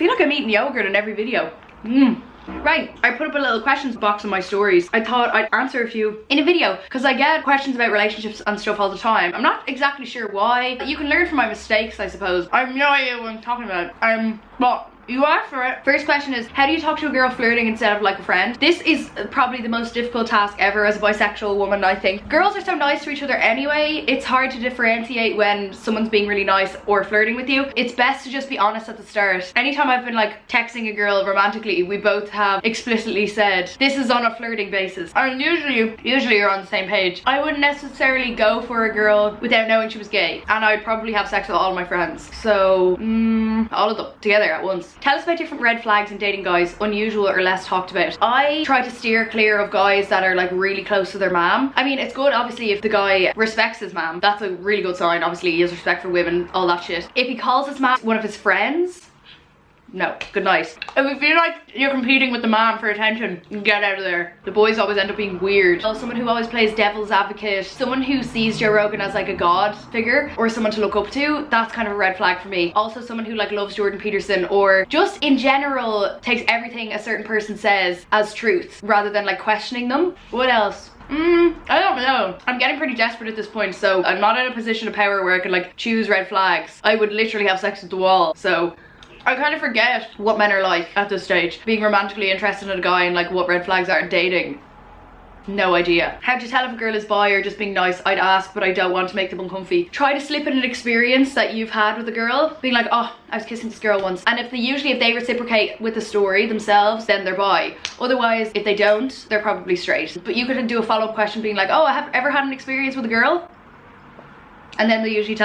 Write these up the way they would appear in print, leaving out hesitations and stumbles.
feel like I'm eating yogurt in every video. Right, I put up a little questions box in my stories. I thought I'd answer a few in a video because I get questions about relationships and stuff all the time. I'm not exactly sure why. You can learn from my mistakes, I suppose. I have no idea what I'm talking about. Well, you asked for it. First question is, how do you talk to a girl flirting instead of like a friend? This is probably the most difficult task ever as a bisexual woman, I think. Girls are so nice to each other anyway. It's hard to differentiate when someone's being really nice or flirting with you. It's best to just be honest at the start. Anytime I've been like texting a girl romantically, we both have explicitly said, this is on a flirting basis. And usually you're on the same page. I wouldn't necessarily go for a girl without knowing she was gay. And I'd probably have sex with all of my friends. So, all of them together at once. Tell us about different red flags in dating guys, unusual or less talked about. I try to steer clear of guys that are like really close to their mom. I mean, it's good obviously if the guy respects his mom. That's a really good sign. Obviously he has respect for women, all that shit. If he calls his mom one of his friends, no, good night. If you feel like you're competing with the mom for attention, get out of there. The boys always end up being weird. Someone who always plays devil's advocate, someone who sees Joe Rogan as like a god figure or someone to look up to, that's kind of a red flag for me. Also someone who like loves Jordan Peterson or just in general takes everything a certain person says as truth rather than like questioning them. What else? I don't know. I'm getting pretty desperate at this point, so I'm not in a position of power where I can like choose red flags. I would literally have sex with the wall, so I kind of forget what men are like at this stage. Being romantically interested in a guy and like what red flags are in dating. No idea. How to tell if a girl is bi or just being nice? I'd ask, but I don't want to make them uncomfy. Try to slip in an experience that you've had with a girl. Being like, oh, I was kissing this girl once. And if they reciprocate with the story themselves, then they're bi. Otherwise, if they don't, they're probably straight. But you could do a follow-up question being like, oh, I have ever had an experience with a girl? And then they usually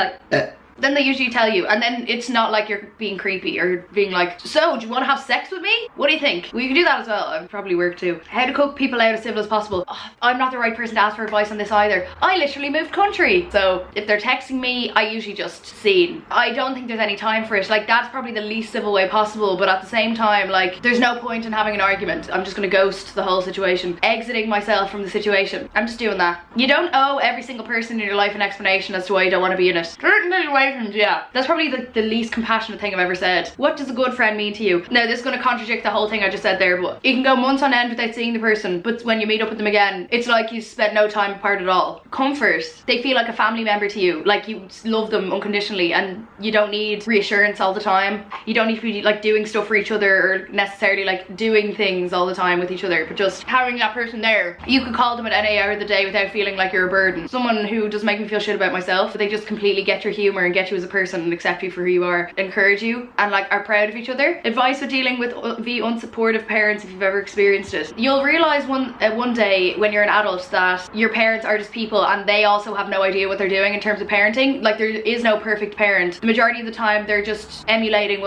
tell you, and then it's not like you're being creepy or being like, so do you want to have sex with me? What do you think? Well, you can do that as well. It would probably work too. How to cook people out as civil as possible. Oh, I'm not the right person to ask for advice on this either. I literally moved country, so if they're texting me, I usually just scene. I don't think there's any time for it. Like, that's probably the least civil way possible, but at the same time, like, there's no point in having an argument. I'm just gonna ghost the whole situation, exiting myself from the situation. I'm just doing that. You don't owe every single person in your life an explanation as to why you don't want to be in it. Certain situations, yeah. That's probably the least compassionate thing I've ever said. What does a good friend mean to you? Now, this is going to contradict the whole thing I just said there, but you can go months on end without seeing the person, but when you meet up with them again, it's like you spent no time apart at all. Comfort. They feel like a family member to you, like you love them unconditionally, and you don't need reassurance all the time. You don't need to be like doing stuff for each other or necessarily like doing things all the time with each other, but just having that person there. You could call them at any hour of the day without feeling like you're a burden. Someone who doesn't make me feel shit about myself, but they just completely get your humor and get you as a person and accept you for who you are, encourage you, and like are proud of each other. Advice with dealing with the unsupportive parents if you've ever experienced it. You'll realize one day when you're an adult that your parents are just people and they also have no idea what they're doing in terms of parenting. Like, there is no perfect parent. The majority of the time they're just emulating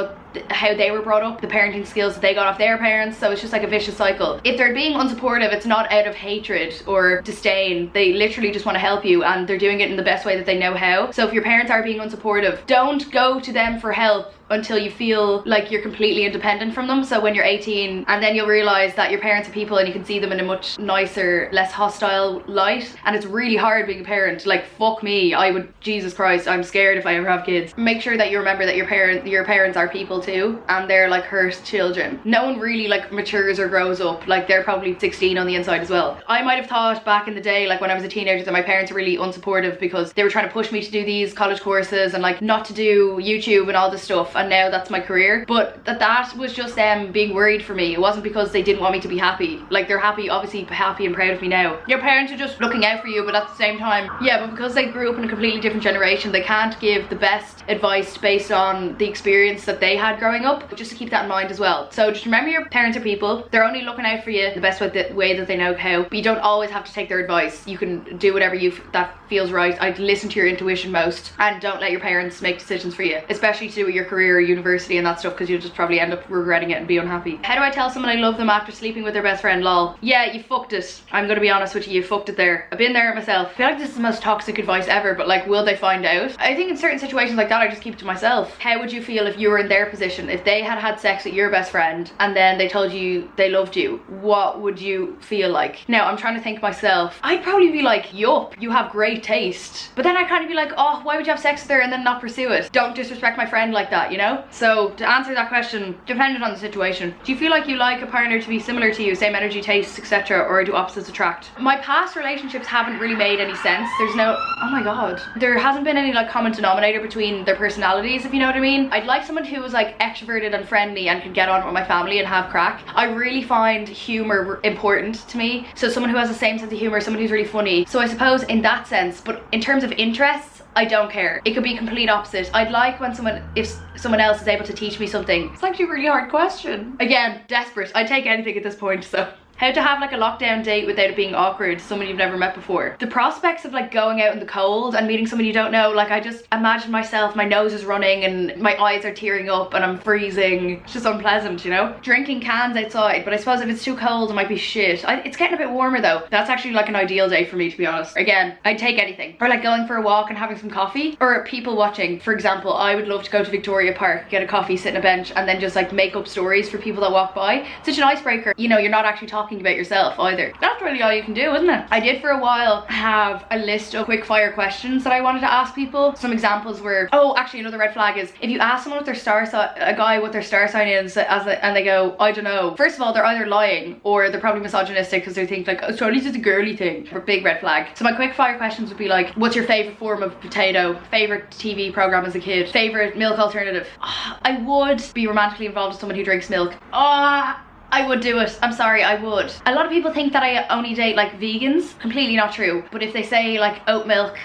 how they were brought up, the parenting skills that they got off their parents, so it's just like a vicious cycle. If they're being unsupportive, it's not out of hatred or disdain. They literally just want to help you and they're doing it in the best way that they know how. So if your parents are being unsupportive, don't go to them for help until you feel like you're completely independent from them. So when you're 18, and then you'll realize that your parents are people and you can see them in a much nicer, less hostile light. And it's really hard being a parent. Like, fuck me, Jesus Christ, I'm scared if I ever have kids. Make sure that you remember that your parents are people too, and they're like her children. No one really like matures or grows up. Like, they're probably 16 on the inside as well. I might have thought back in the day, like when I was a teenager, that my parents were really unsupportive because they were trying to push me to do these college courses and like not to do YouTube and all this stuff, and now that's my career. But that was just them being worried for me. It wasn't because they didn't want me to be happy. Like, they're happy, obviously happy and proud of me now. Your parents are just looking out for you, but at the same time, yeah, but because they grew up in a completely different generation, they can't give the best advice based on the experience that they had growing up. Just to keep that in mind as well. So just remember, your parents are people. They're only looking out for you the best way that they know how, but you don't always have to take their advice. You can do whatever that feels right. I'd listen to your intuition most, and don't let your parents make decisions for you, especially to do with your career or university and that stuff, because you'll just probably end up regretting it and be unhappy. How do I tell someone I love them after sleeping with their best friend? Lol. Yeah, you fucked it. I'm gonna be honest with you fucked it there. I've been there myself. I feel like this is the most toxic advice ever, but like, will they find out? I think in certain situations like that, I just keep it to myself. How would you feel if you were in their position? If they had had sex with your best friend and then they told you they loved you, what would you feel like? Now, I'm trying to think myself. I'd probably be like, yup, you have great great taste. But then I'd kind of be like, oh, why would you have sex with her and then not pursue it? Don't disrespect my friend like that, you know? So to answer that question, dependent on the situation. Do you feel like you like a partner to be similar to you, same energy, tastes, etc., or do opposites attract? My past relationships haven't really made any sense. There's no, oh my god, there hasn't been any like common denominator between their personalities, if you know what I mean. I'd like someone who was like extroverted and friendly and could get on with my family and have crack. I really find humor important to me, so someone who has the same sense of humor, someone who's really funny. So I suppose in that sense, but in terms of interests, I don't care. It could be complete opposite. I'd like when if someone else is able to teach me something. It's actually a really hard question. Again, desperate. I'd take anything at this point, so. How to have like a lockdown date without it being awkward, someone you've never met before. The prospects of like going out in the cold and meeting someone you don't know, like I just imagine myself, my nose is running and my eyes are tearing up and I'm freezing. It's just unpleasant, you know? Drinking cans outside, but I suppose if it's too cold it might be shit. It's getting a bit warmer though. That's actually like an ideal day for me, to be honest. Again, I'd take anything. Or like going for a walk and having some coffee. Or people watching. For example, I would love to go to Victoria Park, get a coffee, sit on a bench and then just like make up stories for people that walk by. Such an icebreaker. You know, you're not actually talking about yourself either. That's really all you can do, isn't it? I did for a while have a list of quick fire questions that I wanted to ask people. Some examples were, oh, actually another red flag is if you ask someone what their star sign, a guy what their star sign is, and they go, I don't know. First of all, they're either lying or they're probably misogynistic because they think like, oh, Charlie's just a girly thing. Or big red flag. So my quick fire questions would be like, what's your favorite form of potato? Favorite TV program as a kid? Favorite milk alternative? Oh, I would be romantically involved with someone who drinks milk. Oh, I would do it. I'm sorry, I would. A lot of people think that I only date like vegans. Completely not true. But if they say like oat milk,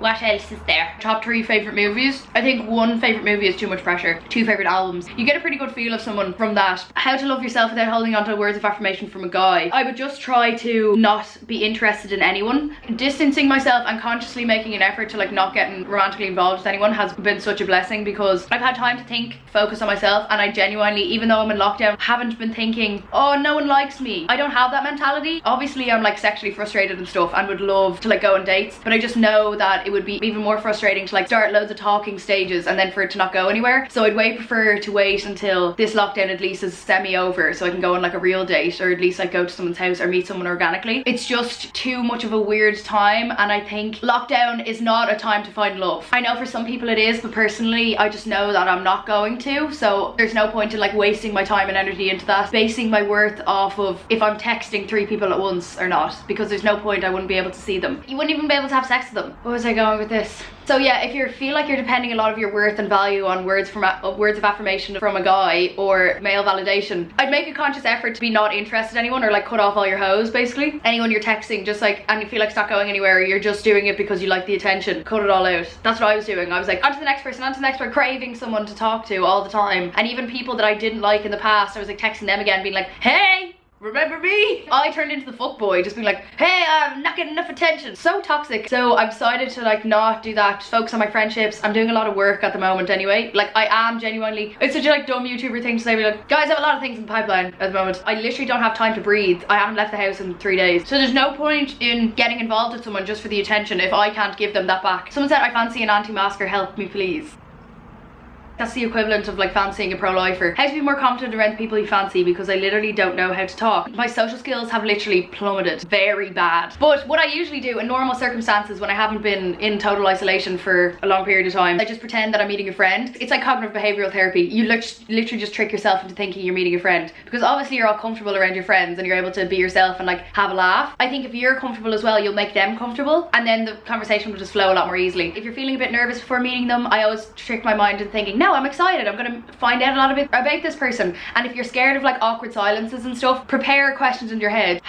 what else is there? Top 3 favorite movies. I think 1 favorite movie is too much pressure. 2 favorite albums. You get a pretty good feel of someone from that. How to love yourself without holding on to words of affirmation from a guy. I would just try to not be interested in anyone. Distancing myself and consciously making an effort to like not getting romantically involved with anyone has been such a blessing because I've had time to think, focus on myself, and I genuinely, even though I'm in lockdown, haven't been thinking, oh, no one likes me. I don't have that mentality. Obviously, I'm like sexually frustrated and stuff and would love to like go on dates, but I just know that it would be even more frustrating to like start loads of talking stages and then for it to not go anywhere. So I'd way prefer to wait until this lockdown at least is semi over so I can go on like a real date, or at least like go to someone's house or meet someone organically. It's just too much of a weird time, and I think lockdown is not a time to find love. I know for some people it is, but personally I just know that I'm not going to, so there's no point in like wasting my time and energy into that, basing my worth off of if I'm texting 3 people at once or not, because there's no point. I wouldn't be able to see them. You wouldn't even be able to have sex with them. Where was I going with this? So yeah, if you feel like you're depending a lot of your worth and value on words of affirmation from a guy or male validation, I'd make a conscious effort to be not interested in anyone, or like cut off all your hoes basically. Anyone you're texting just like, and you feel like it's not going anywhere, or you're just doing it because you like the attention, cut it all out. That's what I was doing. I was like, on to the next person, on to the next one, craving someone to talk to all the time. And even people that I didn't like in the past, I was like texting them again being like, hey, remember me? I turned into the fuckboy, just being like, hey, I'm not getting enough attention. So toxic. So I've decided to like not do that, focus on my friendships. I'm doing a lot of work at the moment anyway. Like I am genuinely, it's such a like dumb YouTuber thing to say, like, guys, I have a lot of things in the pipeline at the moment. I literally don't have time to breathe. I haven't left the house in 3 days. So there's no point in getting involved with someone just for the attention if I can't give them that back. Someone said I fancy an anti-masker, help me please. That's the equivalent of like fancying a pro-lifer. How to be more confident around the people you fancy, because I literally don't know how to talk. My social skills have literally plummeted very bad. But what I usually do in normal circumstances when I haven't been in total isolation for a long period of time, I just pretend that I'm meeting a friend. It's like cognitive behavioral therapy. You literally just trick yourself into thinking you're meeting a friend, because obviously you're all comfortable around your friends and you're able to be yourself and like have a laugh. I think if you're comfortable as well, you'll make them comfortable, and then the conversation will just flow a lot more easily. If you're feeling a bit nervous before meeting them, I always trick my mind into thinking, no, I'm excited, I'm gonna find out a lot about this person. And if you're scared of like awkward silences and stuff, prepare questions in your head.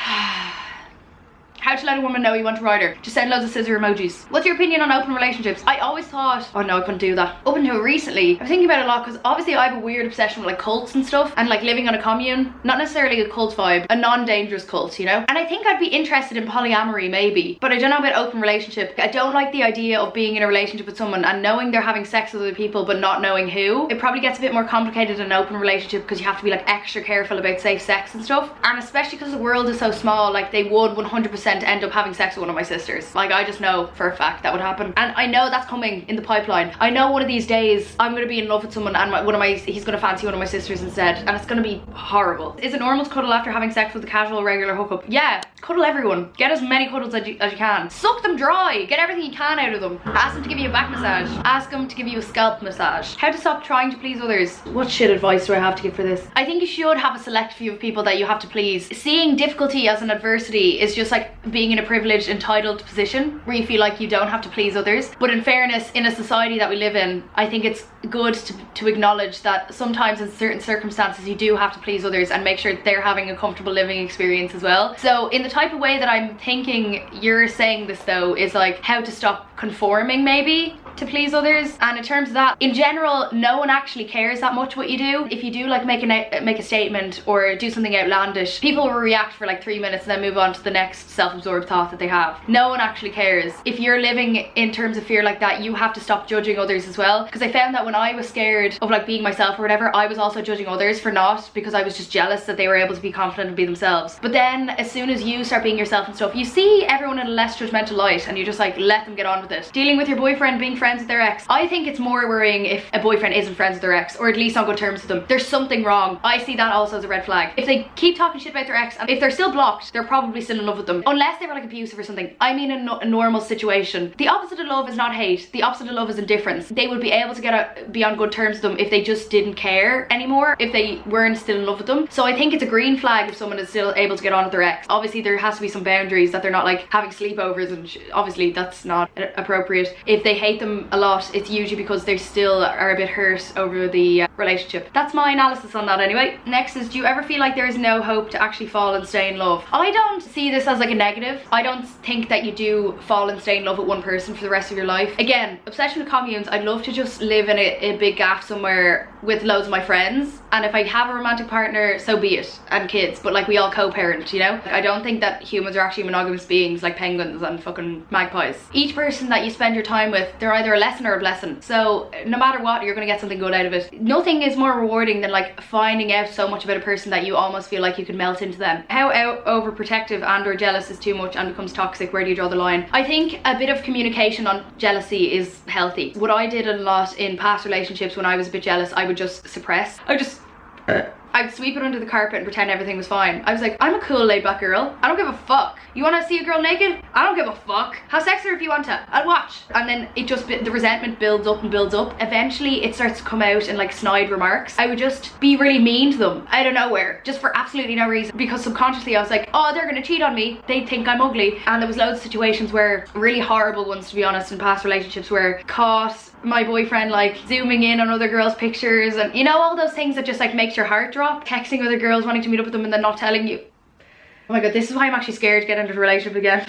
How to let a woman know you want to ride her? Just send loads of scissor emojis. What's your opinion on open relationships? I always thought, oh no, I couldn't do that. Up until recently, I was thinking about it a lot, because obviously I have a weird obsession with like cults and stuff, and like living on a commune. Not necessarily a cult vibe, a non-dangerous cult, you know? And I think I'd be interested in polyamory maybe, but I don't know about open relationship. I don't like the idea of being in a relationship with someone and knowing they're having sex with other people but not knowing who. It probably gets a bit more complicated in an open relationship because you have to be like extra careful about safe sex and stuff. And especially because the world is so small, like they would 100% to end up having sex with one of my sisters. Like, I just know for a fact that would happen, and I know that's coming in the pipeline. I know one of these days I'm gonna be in love with someone and he's gonna fancy one of my sisters instead, and it's gonna be horrible. Is it normal to cuddle after having sex with a casual regular hookup? Yeah, cuddle everyone. Get as many cuddles as you can. Suck them dry. Get everything you can out of them. Ask them to give you a back massage. Ask them to give you a scalp massage. How to stop trying to please others. What shit advice do I have to give for this? I think you should have a select few of people that you have to please. Seeing difficulty as an adversity is just like being in a privileged, entitled position where you feel like you don't have to please others. But in fairness, in a society that we live in, I think it's good to acknowledge that sometimes in certain circumstances you do have to please others and make sure that they're having a comfortable living experience as well. So in the type of way that I'm thinking you're saying this though is like how to stop conforming maybe to please others. And in terms of that, in general, no one actually cares that much what you do. If you do like make a statement or do something outlandish, people will react for like 3 minutes and then move on to the next self-absorbed thought that they have. No one actually cares. If you're living in terms of fear like that, you have to stop judging others as well, because I found that when I was scared of like being myself or whatever, I was also judging others for not, because I was just jealous that they were able to be confident and be themselves. But then as soon as you start being yourself and stuff, you see everyone in a less judgmental light and you just like let them get on with it. Dealing with your boyfriend being friends with their ex, I think it's more worrying if a boyfriend isn't friends with their ex, or at least on good terms with them. There's something wrong. I see that also as a red flag. If they keep talking shit about their ex, and if they're still blocked, they're probably still in love with them, unless they were like abusive or something. I mean a normal situation. The opposite of love is not hate. The opposite of love is indifference. They would be able to be on good terms with them if they just didn't care anymore, if they weren't still in love with them. So I think it's a green flag if someone is still able to get on with their ex. Obviously there has to be some boundaries, that they're not like having sleepovers and obviously that's not appropriate. If they hate them a lot, it's usually because they still are a bit hurt over the relationship. That's my analysis on that anyway. Next is, do you ever feel like there is no hope to actually fall and stay in love? I don't see this as like a negative. I don't think that you do fall and stay in love with one person for the rest of your life. Again, obsession with communes, I'd love to just live in a big gaff somewhere with loads of my friends, and if I have a romantic partner, so be it, and kids, but like we all co-parent, you know? I don't think that humans are actually monogamous beings like penguins and fucking magpies. Each person that you spend your time with, they're either a lesson or a blessing. So no matter what, you're gonna get something good out of it. Nothing is more rewarding than like finding out so much about a person that you almost feel like you could melt into them. How overprotective and or jealous is too much and becomes toxic? Where do you draw the line? I think a bit of communication on jealousy is healthy. What I did a lot in past relationships when I was a bit jealous, I would just suppress. I'd sweep it under the carpet and pretend everything was fine. I was like, I'm a cool laid back girl. I don't give a fuck. You wanna see a girl naked? I don't give a fuck. Have sex with her if you want to. I'll watch. And then it just, the resentment builds up and builds up. Eventually it starts to come out in like snide remarks. I would just be really mean to them out of nowhere, just for absolutely no reason, because subconsciously I was like, oh, they're gonna cheat on me. They think I'm ugly. And there was loads of situations where, really horrible ones to be honest, in past relationships, where caught my boyfriend like zooming in on other girls' pictures, and you know, all those things that just like makes your heart drop. Texting other girls, wanting to meet up with them and then not telling you. Oh my god, this is why I'm actually scared to get into a relationship again.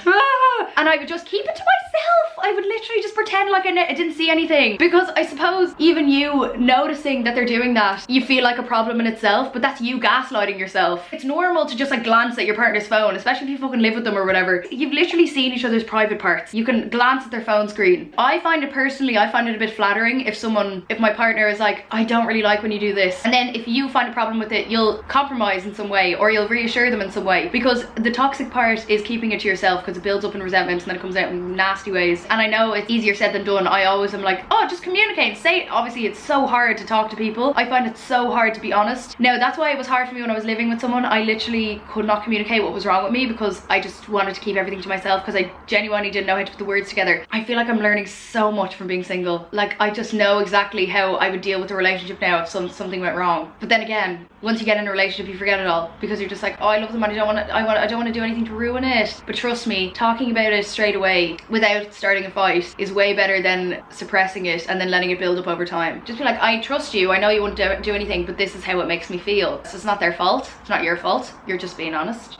And I would just keep it to myself. I would literally just pretend like I didn't see anything, because I suppose even you noticing that they're doing that, you feel like a problem in itself, but that's you gaslighting yourself. It's normal to just like glance at your partner's phone, especially if you fucking live with them or whatever. You've literally seen each other's private parts. You can glance at their phone screen. I find it a bit flattering if my partner is like, I don't really like when you do this, and then if you find a problem with it, you'll compromise in some way, or you'll reassure them in some way, because the toxic part is keeping it to yourself, because it builds up in resentment and then it comes out in nasty ways. And I know it's easier said than done. I always am like, oh, just communicate and say it. Obviously it's so hard to talk to people. I find it so hard to be honest. Now that's why it was hard for me when I was living with someone. I literally could not communicate what was wrong with me, because I just wanted to keep everything to myself, because I genuinely didn't know how to put the words together. I feel like I'm learning so much from being single. Like I just know exactly how I would deal with a relationship now if something went wrong. But then again, once you get in a relationship you forget it all, because you're just like, oh, I love them and I don't want to do anything to ruin it. But trust me, talking about it straight away without starting a fight is way better than suppressing it and then letting it build up over time. Just be like, I trust you, I know you won't do anything, but this is how it makes me feel. So it's not their fault, it's not your fault, you're just being honest.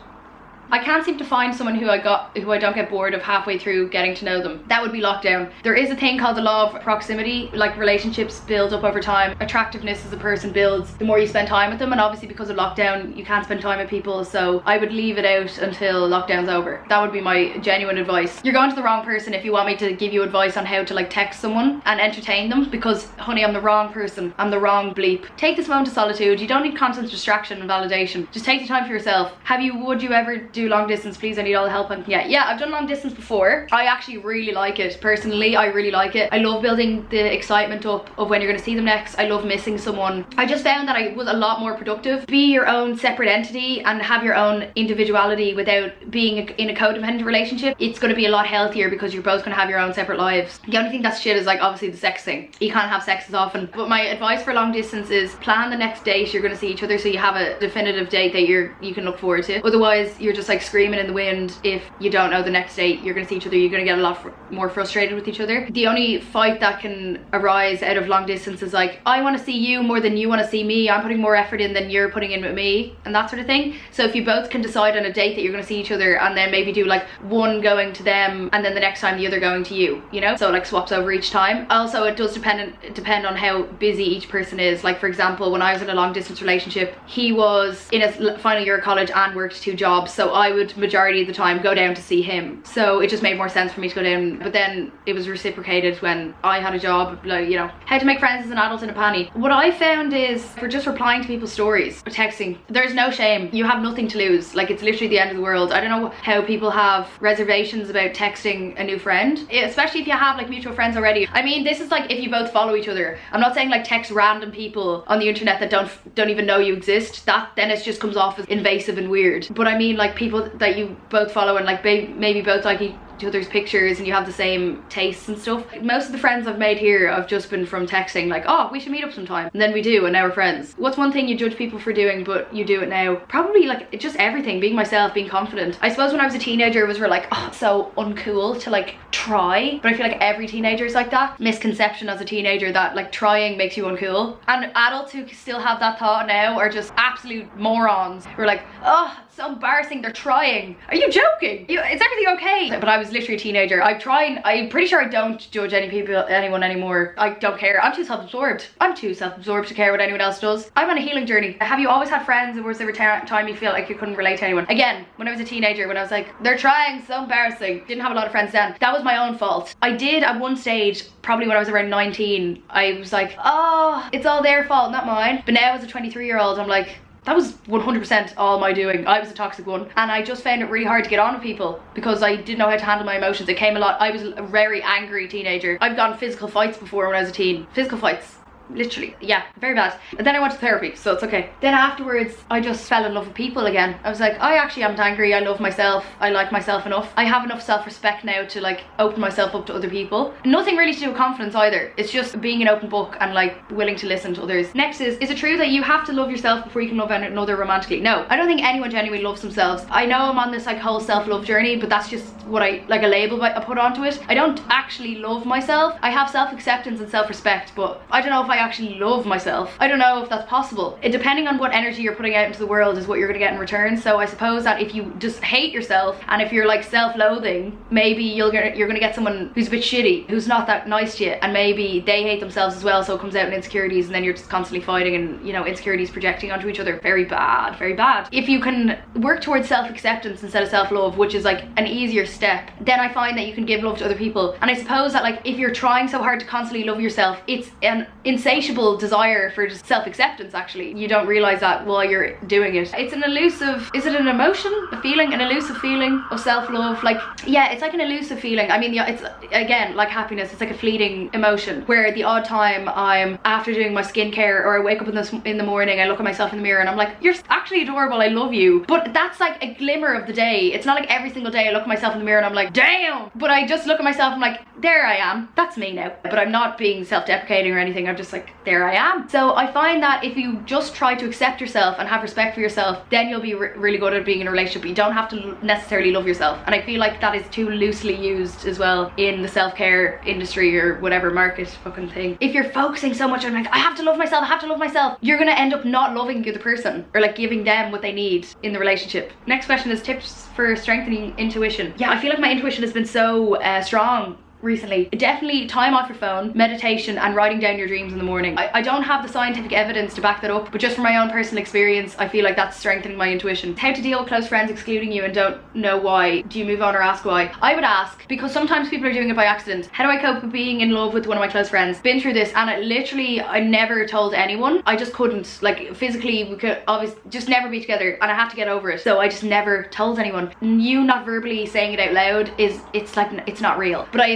I can't seem to find someone who I don't get bored of halfway through getting to know them. That would be lockdown. There is a thing called the law of proximity. Like relationships build up over time. Attractiveness as a person builds the more you spend time with them, and obviously because of lockdown you can't spend time with people, so I would leave it out until lockdown's over. That would be my genuine advice. You're going to the wrong person if you want me to give you advice on how to like text someone and entertain them, because honey, I'm the wrong person. I'm the wrong bleep. Take this moment of solitude. You don't need constant distraction and validation. Just take the time for yourself. Would you ever do do long distance, please. I need all the help I can get. Yeah, I've done long distance before. I actually really like it. Personally, I really like it. I love building the excitement up of when you're going to see them next. I love missing someone. I just found that I was a lot more productive. Be your own separate entity and have your own individuality without being in a codependent relationship. It's going to be a lot healthier because you're both going to have your own separate lives. The only thing that's shit is like obviously the sex thing. You can't have sex as often. But my advice for long distance is plan the next date you're going to see each other, so you have a definitive date that you can look forward to. Otherwise, you're just like screaming in the wind if you don't know the next date you're going to see each other. You're going to get a lot more frustrated with each other. The only fight that can arise out of long distance is like, I want to see you more than you want to see me. I'm putting more effort in than you're putting in with me, and that sort of thing. So if you both can decide on a date that you're going to see each other, and then maybe do like one going to them and then the next time the other going to you, you know, so like swaps over each time. Also, it does depend on how busy each person is. Like for example, when I was in a long distance relationship, he was in his final year of college and worked 2 jobs, so I would majority of the time go down to see him. So it just made more sense for me to go down, but then it was reciprocated when I had a job. Like, you know, how to make friends as an adult in a panty. What I found is for just replying to people's stories or texting, there's no shame. You have nothing to lose. Like, it's literally the end of the world. I don't know how people have reservations about texting a new friend, especially if you have like mutual friends already. I mean, this is like if you both follow each other. I'm not saying like text random people on the internet that don't even know you exist. That then it just comes off as invasive and weird. But I mean like people that you both follow and like maybe both like each other's pictures and you have the same tastes and stuff. Most of the friends I've made here have just been from texting, like, oh, we should meet up sometime, and then we do, and now we're friends. What's one thing you judge people for doing but you do it now? Probably like just everything. Being myself, being confident. I suppose when I was a teenager it was like, oh, so uncool to like try, but I feel like every teenager is like that. Misconception as a teenager that like trying makes you uncool, and adults who still have that thought now are just absolute morons. We're like, oh, it's so embarrassing, they're trying. Are you joking? Is everything okay? But I was literally a teenager. I'm pretty sure I don't judge anyone anymore. I don't care. I'm too self-absorbed. To care what anyone else does. I'm on a healing journey. Have you always had friends, or was there a time you feel like you couldn't relate to anyone? Again, when I was a teenager, when I was like, they're trying, so embarrassing. Didn't have a lot of friends then. That was my own fault. I did at one stage, probably when I was around 19, I was like, oh, it's all their fault, not mine. But now as a 23-year-old, I'm like, that was 100% all my doing. I was a toxic one, and I just found it really hard to get on with people because I didn't know how to handle my emotions. It came a lot. I was a very angry teenager. I've gotten physical fights before when I was a teen. Physical fights. Literally, yeah, very bad. And then I went to therapy, so it's okay. Then afterwards, I just fell in love with people again. I was like, I actually am angry. I love myself. I like myself enough. I have enough self-respect now to like open myself up to other people. Nothing really to do with confidence either. It's just being an open book and like willing to listen to others. Next is it true that you have to love yourself before you can love another romantically? No, I don't think anyone genuinely loves themselves. I know I'm on this like whole self-love journey, but that's just what I, like a label I put onto it. I don't actually love myself. I have self-acceptance and self-respect, but I don't know if I actually love myself. I don't know if that's possible. Depending on what energy you're putting out into the world is what you're gonna get in return. So I suppose that if you just hate yourself, and if you're like self-loathing, maybe you're gonna get someone who's a bit shitty, who's not that nice to you, and maybe they hate themselves as well, so it comes out in insecurities, and then you're just constantly fighting, and you know, insecurities projecting onto each other. Very bad, very bad. If you can work towards self-acceptance instead of self-love, which is like an easier step, then I find that you can give love to other people. And I suppose that like if you're trying so hard to constantly love yourself, it's an insatiable desire for just self-acceptance. Actually, you don't realize that while you're doing it. It's an elusive, is it an emotion, a feeling, an elusive feeling of self-love? Like, yeah, it's like an elusive feeling. I mean, yeah, it's again like happiness. It's like a fleeting emotion where the odd time I'm after doing my skincare, or I wake up in the morning, I look at myself in the mirror and I'm like, you're actually adorable, I love you. But that's like a glimmer of the day. It's not like every single day I look at myself in the mirror and I'm like, damn. But I just look at myself and I'm like, there I am, that's me now. But I'm not being self-deprecating or anything. I'm just like, there I am. So I find that if you just try to accept yourself and have respect for yourself, then you'll be really good at being in a relationship. You don't have to necessarily love yourself. And I feel like that is too loosely used as well in the self-care industry or whatever market fucking thing. If you're focusing so much on like, I have to love myself, I have to love myself, you're gonna end up not loving the other person, or like giving them what they need in the relationship. Next question is tips for strengthening intuition. Yeah, I feel like my intuition has been so strong recently. Definitely time off your phone, meditation, and writing down your dreams in the morning. I don't have the scientific evidence to back that up, but just from my own personal experience, I feel like that's strengthening my intuition. How to deal with close friends excluding you and don't know why. Do you move on or ask why? I would ask, because sometimes people are doing it by accident. How do I cope with being in love with one of my close friends? Been through this, and I never told anyone. I just couldn't, like, physically we could obviously just never be together, and I had to get over it, so I just never told anyone. You not verbally saying it out loud it's like, it's not real. But I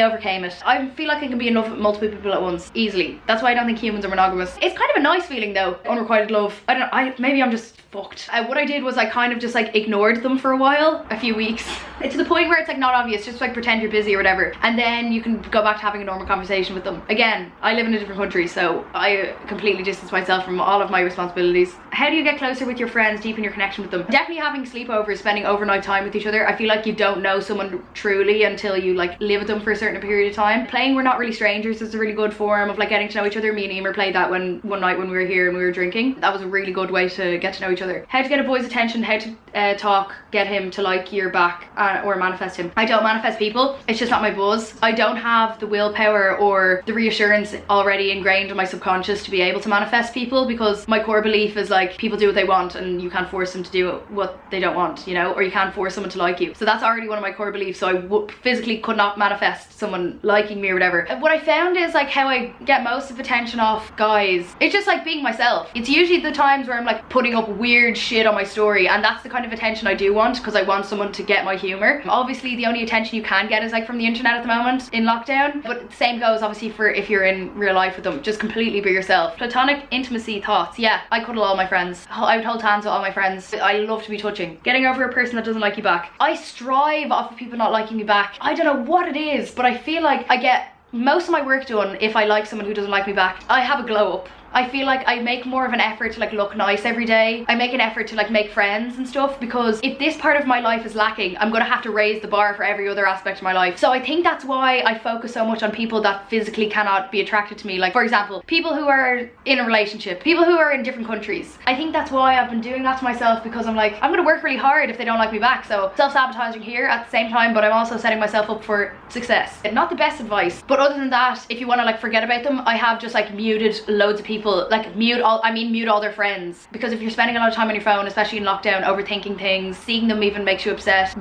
overcame it. I feel like I can be in love with multiple people at once easily. That's why I don't think humans are monogamous. It's kind of a nice feeling though, unrequited love. I don't know, maybe I'm just fucked. What I did was I kind of just like ignored them for a while, a few weeks. It's to the point where it's like not obvious, just like pretend you're busy or whatever, and then you can go back to having a normal conversation with them. Again, I live in a different country, so I completely distance myself from all of my responsibilities. How do you get closer with your friends, deepen your connection with them? Definitely having sleepovers, spending overnight time with each other. I feel like you don't know someone truly until you like live with them for a certain period of time. Playing We're Not Really Strangers is a really good form of like getting to know each other. Me and Emer played that one night when we were here and we were drinking. That was a really good way to get to know each other. How to get a boy's attention, how to talk, get him to like your back or manifest him. I don't manifest people, it's just not my buzz. I don't have the willpower or the reassurance already ingrained in my subconscious to be able to manifest people, because my core belief is like people do what they want and you can't force them to do what they don't want, you know, or you can't force someone to like you. So that's already one of my core beliefs, so I physically could not manifest someone liking me or whatever. What I found is like how I get most of attention off guys, it's just like being myself. It's usually the times where I'm like putting up weird shit on my story, and that's the kind of attention I do want, because I want someone to get my humor. Obviously the only attention you can get is like from the internet at the moment in lockdown, but the same goes obviously for if you're in real life with them. Just completely be yourself. Platonic intimacy thoughts. Yeah, I cuddle all my friends. I would hold hands with all my friends. I love to be touching. Getting over a person that doesn't like you back. I strive off of people not liking me back. I don't know what it is, but I feel like I get most of my work done if I like someone who doesn't like me back. I have a glow up. I feel like I make more of an effort to like look nice every day. I make an effort to like make friends and stuff, because if this part of my life is lacking, I'm gonna have to raise the bar for every other aspect of my life. So I think that's why I focus so much on people that physically cannot be attracted to me. Like, for example, people who are in a relationship, people who are in different countries. I think that's why I've been doing that to myself, because I'm like, I'm gonna work really hard if they don't like me back. So self-sabotaging here at the same time, but I'm also setting myself up for success. Not the best advice, but other than that, if you want to like forget about them, I have just like muted loads of people, like mute all their friends, because if you're spending a lot of time on your phone, especially in lockdown, overthinking things, seeing them even makes you upset.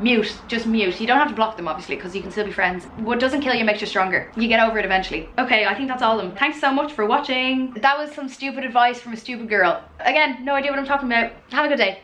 Just mute. You don't have to block them obviously, because you can still be friends. What doesn't kill you makes you stronger. You get over it eventually. Okay, I think that's all of them. Thanks so much for watching. That was some stupid advice from a stupid girl. Again, no idea what I'm talking about. Have a good day.